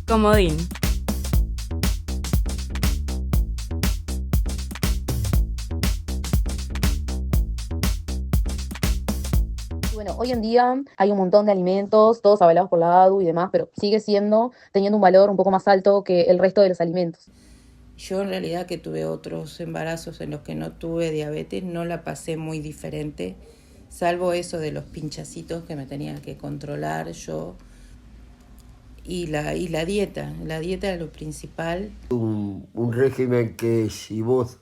Comodín. Bueno, hoy en día hay un montón de alimentos, todos avalados por la ADU y demás, pero sigue teniendo un valor un poco más alto que el resto de los alimentos. Yo en realidad que tuve otros embarazos en los que no tuve diabetes, no la pasé muy diferente, salvo eso de los pinchacitos que me tenía que controlar yo. Y la dieta era lo principal. Un régimen que si vos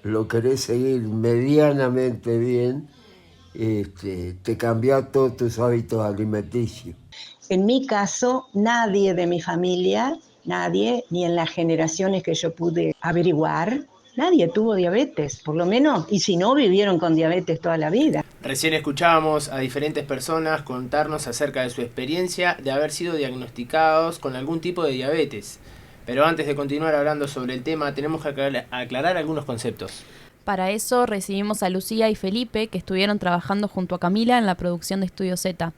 lo querés seguir medianamente bien, te cambia todos tus hábitos alimenticios. En mi caso, nadie de mi familia, nadie, ni en las generaciones que yo pude averiguar, nadie tuvo diabetes, por lo menos, y si no, vivieron con diabetes toda la vida. Recién escuchábamos a diferentes personas contarnos acerca de su experiencia de haber sido diagnosticados con algún tipo de diabetes. Pero antes de continuar hablando sobre el tema, tenemos que aclarar algunos conceptos. Para eso recibimos a Lucía y Felipe, que estuvieron trabajando junto a Camila en la producción de Estudio Z.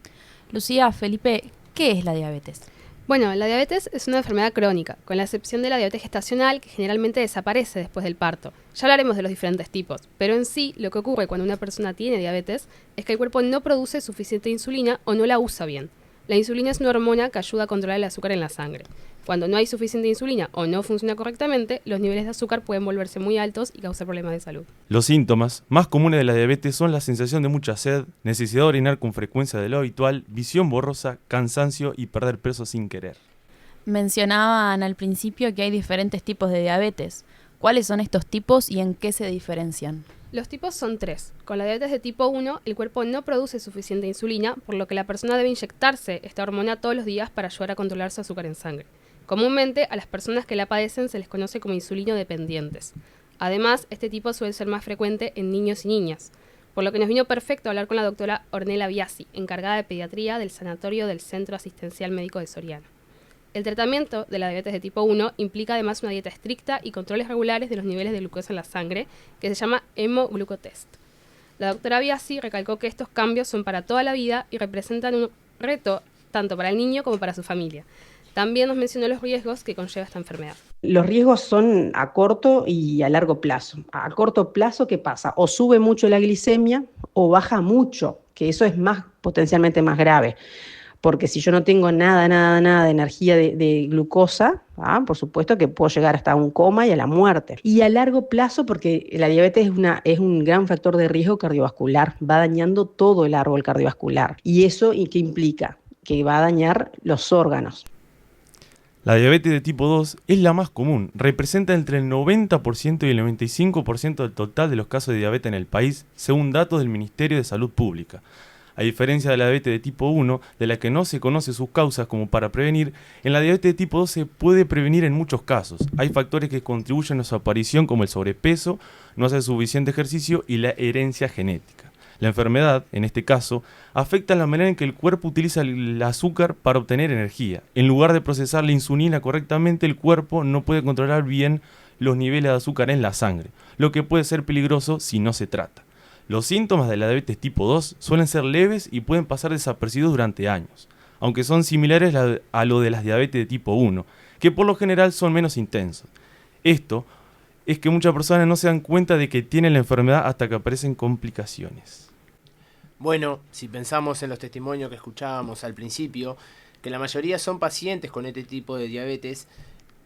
Lucía, Felipe, ¿qué es la diabetes? Bueno, la diabetes es una enfermedad crónica, con la excepción de la diabetes gestacional, que generalmente desaparece después del parto. Ya hablaremos de los diferentes tipos, pero en sí lo que ocurre cuando una persona tiene diabetes es que el cuerpo no produce suficiente insulina o no la usa bien. La insulina es una hormona que ayuda a controlar el azúcar en la sangre. Cuando no hay suficiente insulina o no funciona correctamente, los niveles de azúcar pueden volverse muy altos y causar problemas de salud. Los síntomas más comunes de la diabetes son la sensación de mucha sed, necesidad de orinar con frecuencia de lo habitual, visión borrosa, cansancio y perder peso sin querer. Mencionaban al principio que hay diferentes tipos de diabetes. ¿Cuáles son estos tipos y en qué se diferencian? Los tipos son 3. Con la diabetes de tipo 1, el cuerpo no produce suficiente insulina, por lo que la persona debe inyectarse esta hormona todos los días para ayudar a controlar su azúcar en sangre. Comúnmente, a las personas que la padecen se les conoce como insulino dependientes. Además, este tipo suele ser más frecuente en niños y niñas, por lo que nos vino perfecto hablar con la doctora Ornella Biasi, encargada de pediatría del sanatorio del Centro Asistencial Médico de Soriano. El tratamiento de la diabetes de tipo 1 implica además una dieta estricta y controles regulares de los niveles de glucosa en la sangre, que se llama hemoglucotest. La doctora Biasi recalcó que estos cambios son para toda la vida y representan un reto tanto para el niño como para su familia. También nos mencionó los riesgos que conlleva esta enfermedad. Los riesgos son a corto y a largo plazo. A corto plazo, ¿qué pasa? O sube mucho la glicemia o baja mucho, que eso es potencialmente más grave. Porque si yo no tengo nada de energía de glucosa, por supuesto que puedo llegar hasta un coma y a la muerte. Y a largo plazo, porque la diabetes es un gran factor de riesgo cardiovascular, va dañando todo el árbol cardiovascular. ¿Y eso qué implica? Que va a dañar los órganos. La diabetes de tipo 2 es la más común, representa entre el 90% y el 95% del total de los casos de diabetes en el país, según datos del Ministerio de Salud Pública. A diferencia de la diabetes de tipo 1, de la que no se conoce sus causas como para prevenir, en la diabetes de tipo 2 se puede prevenir en muchos casos. Hay factores que contribuyen a su aparición como el sobrepeso, no hacer suficiente ejercicio y la herencia genética. La enfermedad, en este caso, afecta la manera en que el cuerpo utiliza el azúcar para obtener energía. En lugar de procesar la insulina correctamente, el cuerpo no puede controlar bien los niveles de azúcar en la sangre, lo que puede ser peligroso si no se trata. Los síntomas de la diabetes tipo 2 suelen ser leves y pueden pasar desapercibidos durante años, aunque son similares a lo de las diabetes de tipo 1, que por lo general son menos intensos. Esto es que muchas personas no se dan cuenta de que tienen la enfermedad hasta que aparecen complicaciones. Bueno, si pensamos en los testimonios que escuchábamos al principio, que la mayoría son pacientes con este tipo de diabetes,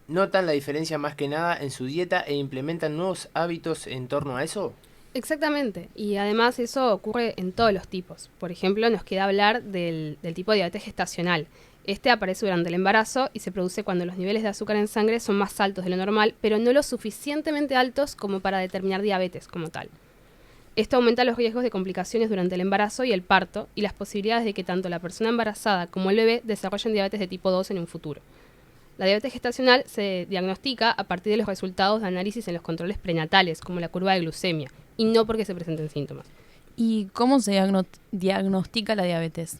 ¿notan la diferencia más que nada en su dieta e implementan nuevos hábitos en torno a eso? Exactamente, y además eso ocurre en todos los tipos. Por ejemplo, nos queda hablar del tipo de diabetes gestacional. Este aparece durante el embarazo y se produce cuando los niveles de azúcar en sangre son más altos de lo normal, pero no lo suficientemente altos como para determinar diabetes como tal. Esto aumenta los riesgos de complicaciones durante el embarazo y el parto y las posibilidades de que tanto la persona embarazada como el bebé desarrollen diabetes de tipo 2 en un futuro. La diabetes gestacional se diagnostica a partir de los resultados de análisis en los controles prenatales, como la curva de glucemia, y no porque se presenten síntomas. ¿Y cómo se diagnostica la diabetes?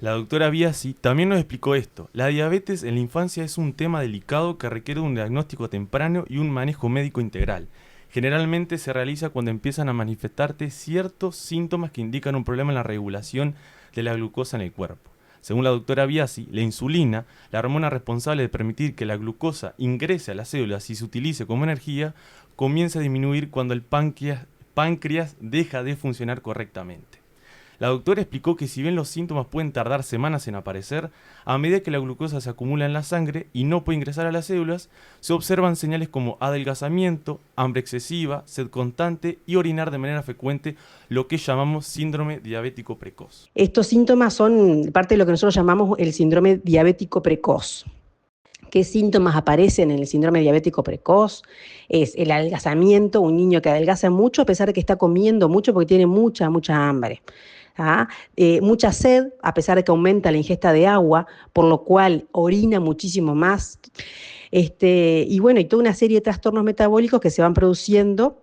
La doctora Biasi también nos explicó esto. La diabetes en la infancia es un tema delicado que requiere un diagnóstico temprano y un manejo médico integral. Generalmente se realiza cuando empiezan a manifestarte ciertos síntomas que indican un problema en la regulación de la glucosa en el cuerpo. Según la doctora Biasi, la insulina, la hormona responsable de permitir que la glucosa ingrese a las células y se utilice como energía, comienza a disminuir cuando el páncreas deja de funcionar correctamente. La doctora explicó que si bien los síntomas pueden tardar semanas en aparecer, a medida que la glucosa se acumula en la sangre y no puede ingresar a las células, se observan señales como adelgazamiento, hambre excesiva, sed constante y orinar de manera frecuente, lo que llamamos síndrome diabético precoz. Estos síntomas son parte de lo que nosotros llamamos el síndrome diabético precoz. ¿Qué síntomas aparecen en el síndrome diabético precoz? Es el adelgazamiento, un niño que adelgaza mucho a pesar de que está comiendo mucho porque tiene mucha hambre. Mucha sed, a pesar de que aumenta la ingesta de agua, por lo cual orina muchísimo más. Y toda una serie de trastornos metabólicos que se van produciendo,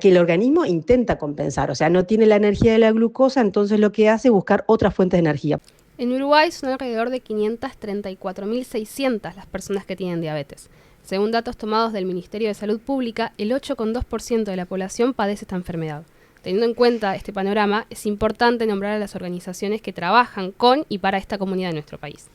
que el organismo intenta compensar, o sea, no tiene la energía de la glucosa, entonces lo que hace es buscar otras fuentes de energía. En Uruguay son alrededor de 534.600 las personas que tienen diabetes. Según datos tomados del Ministerio de Salud Pública, el 8,2% de la población padece esta enfermedad. Teniendo en cuenta este panorama, es importante nombrar a las organizaciones que trabajan con y para esta comunidad de nuestro país.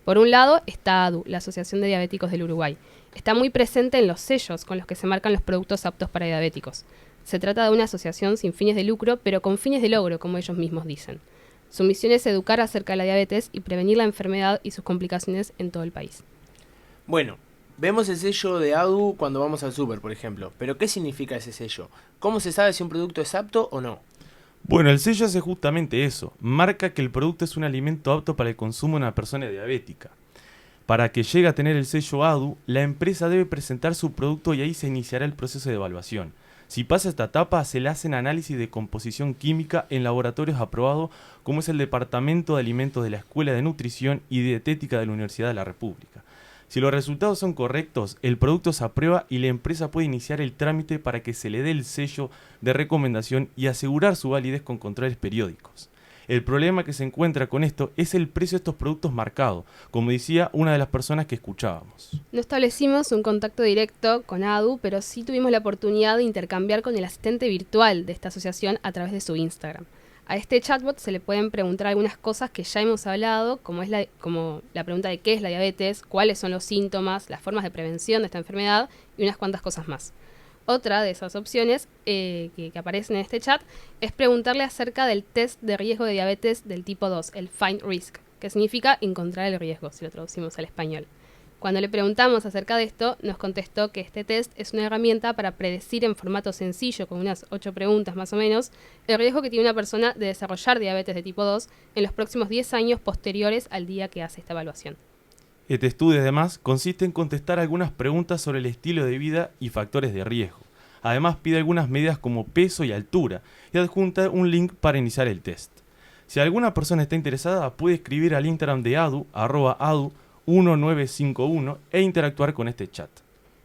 Por un lado está ADU, la Asociación de Diabéticos del Uruguay. Está muy presente en los sellos con los que se marcan los productos aptos para diabéticos. Se trata de una asociación sin fines de lucro, pero con fines de logro, como ellos mismos dicen. Su misión es educar acerca de la diabetes y prevenir la enfermedad y sus complicaciones en todo el país. Bueno, vemos el sello de ADU cuando vamos al súper, por ejemplo. ¿Pero qué significa ese sello? ¿Cómo se sabe si un producto es apto o no? Bueno, el sello hace justamente eso. Marca que el producto es un alimento apto para el consumo de una persona diabética. Para que llegue a tener el sello ADU, la empresa debe presentar su producto y ahí se iniciará el proceso de evaluación. Si pasa esta etapa, se le hacen análisis de composición química en laboratorios aprobados, como es el Departamento de Alimentos de la Escuela de Nutrición y Dietética de la Universidad de la República. Si los resultados son correctos, el producto se aprueba y la empresa puede iniciar el trámite para que se le dé el sello de recomendación y asegurar su validez con controles periódicos. El problema que se encuentra con esto es el precio de estos productos marcados, como decía una de las personas que escuchábamos. No establecimos un contacto directo con ADU, pero sí tuvimos la oportunidad de intercambiar con el asistente virtual de esta asociación a través de su Instagram. A este chatbot se le pueden preguntar algunas cosas que ya hemos hablado, como la pregunta de qué es la diabetes, cuáles son los síntomas, las formas de prevención de esta enfermedad y unas cuantas cosas más. Otra de esas opciones que aparecen en este chat es preguntarle acerca del test de riesgo de diabetes del tipo 2, el Find Risk, que significa encontrar el riesgo, si lo traducimos al español. Cuando le preguntamos acerca de esto, nos contestó que este test es una herramienta para predecir en formato sencillo, con unas 8 preguntas más o menos, el riesgo que tiene una persona de desarrollar diabetes de tipo 2 en los próximos 10 años posteriores al día que hace esta evaluación. Este estudio, además, consiste en contestar algunas preguntas sobre el estilo de vida y factores de riesgo. Además, pide algunas medidas como peso y altura y adjunta un link para iniciar el test. Si alguna persona está interesada, puede escribir al Instagram de ADU, @adu1951, e interactuar con este chat.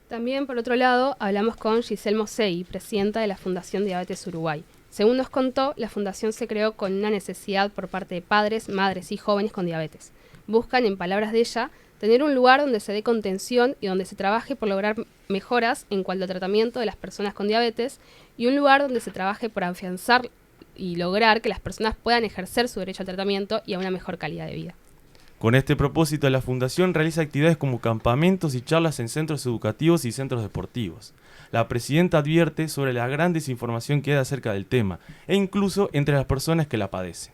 También, por otro lado, hablamos con Giselle Mosei, presidenta de la Fundación Diabetes Uruguay. Según nos contó, la fundación se creó con una necesidad por parte de padres, madres y jóvenes con diabetes. Buscan, en palabras de ella, tener un lugar donde se dé contención y donde se trabaje por lograr mejoras en cuanto al tratamiento de las personas con diabetes y un lugar donde se trabaje por afianzar y lograr que las personas puedan ejercer su derecho al tratamiento y a una mejor calidad de vida. Con este propósito, la Fundación realiza actividades como campamentos y charlas en centros educativos y centros deportivos. La presidenta advierte sobre la gran desinformación que hay acerca del tema, e incluso entre las personas que la padecen.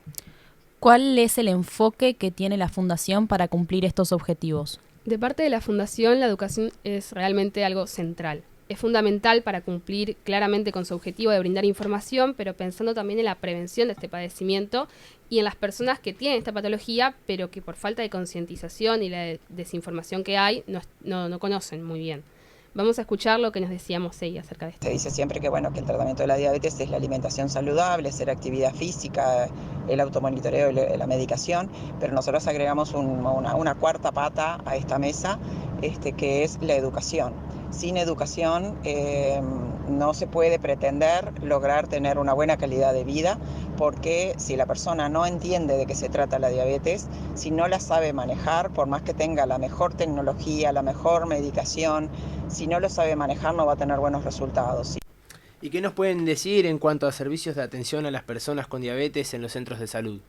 ¿Cuál es el enfoque que tiene la Fundación para cumplir estos objetivos? De parte de la Fundación, la educación es realmente algo central. Es fundamental para cumplir claramente con su objetivo de brindar información, pero pensando también en la prevención de este padecimiento y en las personas que tienen esta patología, pero que por falta de concientización y la desinformación que hay, no conocen muy bien. Vamos a escuchar lo que nos decía Mosei acerca de esto. Se dice siempre que el tratamiento de la diabetes es la alimentación saludable, hacer actividad física, el automonitoreo y la medicación, pero nosotros agregamos una cuarta pata a esta mesa, que es la educación. Sin educación no se puede pretender lograr tener una buena calidad de vida, porque si la persona no entiende de qué se trata la diabetes, si no la sabe manejar, por más que tenga la mejor tecnología, la mejor medicación, si no lo sabe manejar no va a tener buenos resultados. ¿Y qué nos pueden decir en cuanto a servicios de atención a las personas con diabetes en los centros de salud?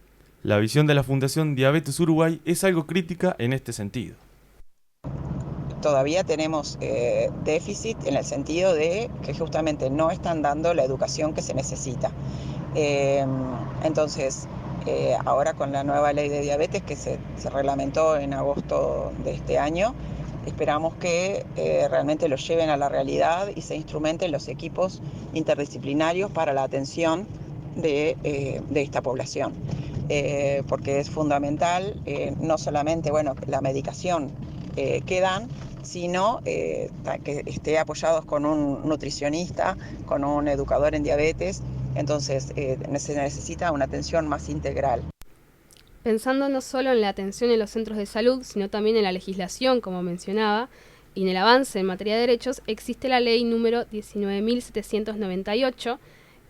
La visión de la Fundación Diabetes Uruguay es algo crítica en este sentido. Todavía tenemos déficit en el sentido de que justamente no están dando la educación que se necesita. Entonces, ahora con la nueva ley de diabetes que se reglamentó en agosto de este año, esperamos que realmente lo lleven a la realidad y se instrumenten los equipos interdisciplinarios para la atención de esta población. Porque es fundamental no solamente la medicación que dan, sino que esté apoyados con un nutricionista, con un educador en diabetes. Entonces se necesita una atención más integral. Pensando no solo en la atención en los centros de salud, sino también en la legislación, como mencionaba, y en el avance en materia de derechos, existe la ley número 19.798,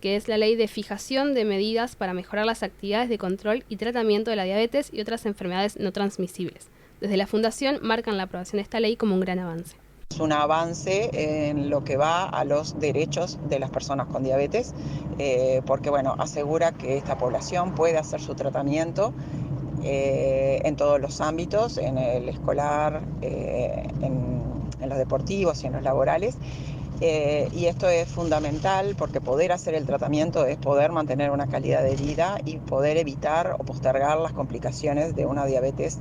que es la ley de fijación de medidas para mejorar las actividades de control y tratamiento de la diabetes y otras enfermedades no transmisibles. Desde la Fundación marcan la aprobación de esta ley como un gran avance. Es un avance en lo que va a los derechos de las personas con diabetes, porque asegura que esta población puede hacer su tratamiento en todos los ámbitos, en el escolar, en los deportivos y en los laborales. Y esto es fundamental porque poder hacer el tratamiento es poder mantener una calidad de vida y poder evitar o postergar las complicaciones de una diabetes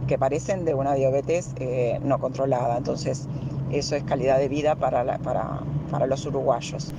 que parecen de una diabetes no controlada. Entonces, eso es calidad de vida para los uruguayos.